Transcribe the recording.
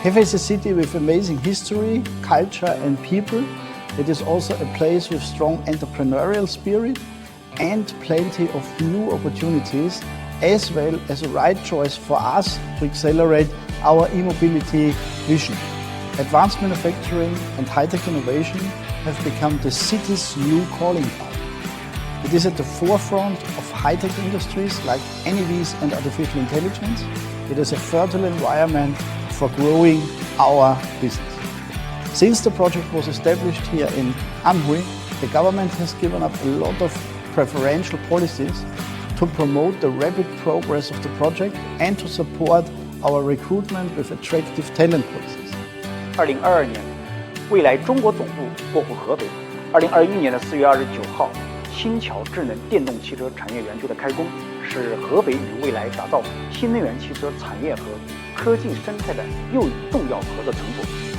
Hefei is a city with amazing history, culture and people. It is also a place with strong entrepreneurial spirit and plenty of new opportunities, as well as a right choice for us to accelerate our e-mobility vision. Advanced manufacturing and high-tech innovation have become the city's new calling card. It is at the forefront of high-tech industries like NEVs and artificial intelligence. It is a fertile environment for growing our business. Since the project was established here in Anhui, the government has given up a lot of preferential policies to promote the rapid progress of the project and to support our recruitment with attractive talent policies. 2022年，蔚来中国总部过户合肥。2021年的4月29号，新桥智能电动汽车产业园区的开工，是合肥与蔚来打造新能源汽车产业和科技生态的又一重要合作成果。